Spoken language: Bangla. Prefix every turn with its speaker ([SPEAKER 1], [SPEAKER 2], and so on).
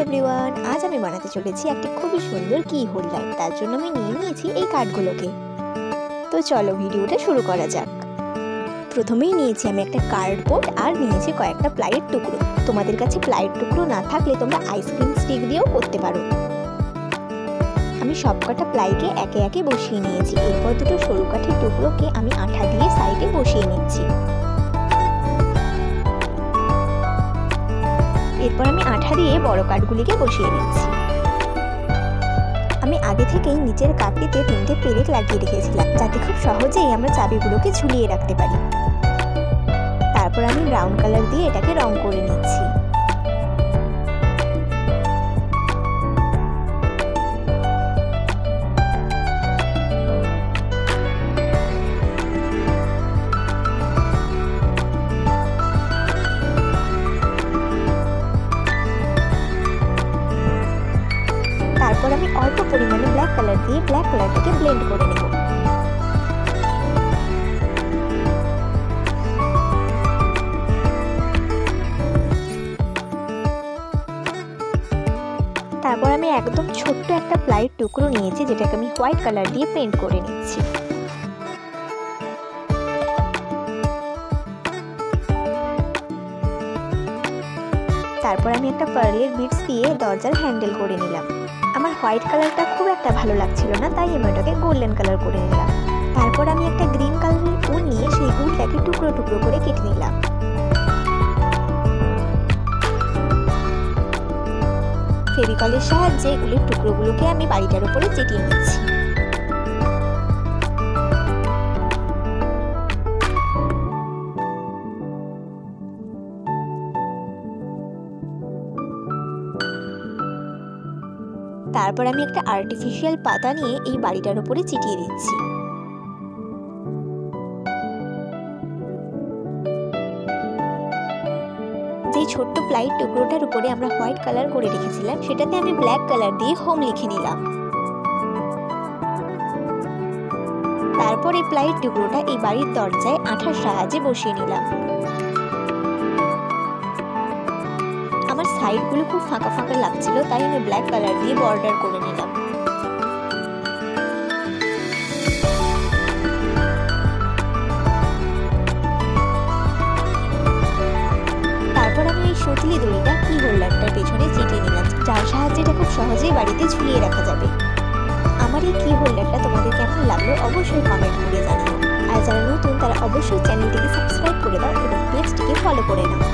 [SPEAKER 1] এভরিওয়ান, আজ আমি বানাতে চলেছি একটি খুবই সুন্দর কি হোল্ডার। তার জন্য আমি নিয়ে নিয়েছি এই কার্ডগুলোকে। তো চলো ভিডিওটা শুরু করা যাক। প্রথমেই নিয়েছি আমি একটা কার্ডবোর্ড আর নিয়েছি কয়েকটা প্লাইয়ের টুকরো। তোমাদের কাছে প্লাইয়ের টুকরো না থাকলে তোমরা আইসক্রিম স্টিক দিয়েও করতে পারো। আমি সবকটা প্লাইকে একে একে বসিয়ে নিয়েছি। এরপর দুটো সরু কাঠের টুকরোকে আমি আঠা দিয়ে সাইডে বসিয়ে নিচ্ছি। এরপর আমি আঠা দিয়ে বড় কাঠগুলিকে বসিয়ে নিচ্ছি। আমি আগে থেকেই নিচের কাঠটিতে 3টে পেরেক লাগিয়ে রেখেছিলাম, যাতে খুব সহজেই আমরা চাবিগুলোকে ঝুলিয়ে রাখতে পারি। তারপর আমি ব্রাউন কালার দিয়ে এটাকে রং করে নিচ্ছি। তারপর আমি অল্প পরিমাণে ব্ল্যাক কালার দিয়ে ব্ল্যাক কালারটাকে ব্লেন্ড করে নেব। তারপর আমি একদম ছোট্ট একটা প্লাইয়ের টুকরো নিয়েছি, যেটাকে আমি হোয়াইট কালার দিয়ে পেইন্ট করে নিচ্ছি। তারপর আমি একটা পার্লের বিটস দিয়ে দরজার হ্যান্ডেল করে নিলাম। আমার হোয়াইট কালারটা খুব একটা ভালো লাগছিল না, তাই আমি ওটাকে গোল্ডেন কালার করে নিলাম। তারপর আমি একটা গ্রিন কালারের উল নিয়ে সেই উলটাকে টুকরো টুকরো করে কেটে নিলাম। ফেভিকলের সাহায্যে উলের টুকরোগুলোকে আমি বাড়িটার উপরে চেটিয়ে নিচ্ছি। তারপর আমি একটা আর্টিফিশিয়াল পাতা নিয়ে এই বাড়িটার উপরে চিটিয়ে দিচ্ছি। যেই ছোট্ট প্লাইয়ের টুকরোটার উপরে আমরা হোয়াইট কালার করে রেখেছিলাম, সেটাতে আমি ব্ল্যাক কালার দিয়ে হোম লিখে নিলাম। তারপর এই প্লাইয়ের টুকরোটা এই বাড়ির দরজায় আঠার সাহায্যে বসিয়ে নিলাম। আমার সাইডগুলো খুব ফাঁকা ফাঁকা লাগছিল, তাই আমি ব্ল্যাক কালার দিয়ে বর্ডার করে নিলাম। তারপর আমি এই সুতলি দড়িটা কি হোল্ডারটার পেছনে চিটিয়ে নিলাম, যার সাহায্যে এটা খুব সহজেই বাড়িতে ঝুলিয়ে রাখা যাবে। আমার এই কি হোল্ডারটা তোমাদের কেমন লাগলো অবশ্যই কমেন্ট করে জানিও। আর যারা নতুন তারা অবশ্যই চ্যানেলটিকে সাবস্ক্রাইব করে দাও এবং পেজটিকে ফলো করে নাও।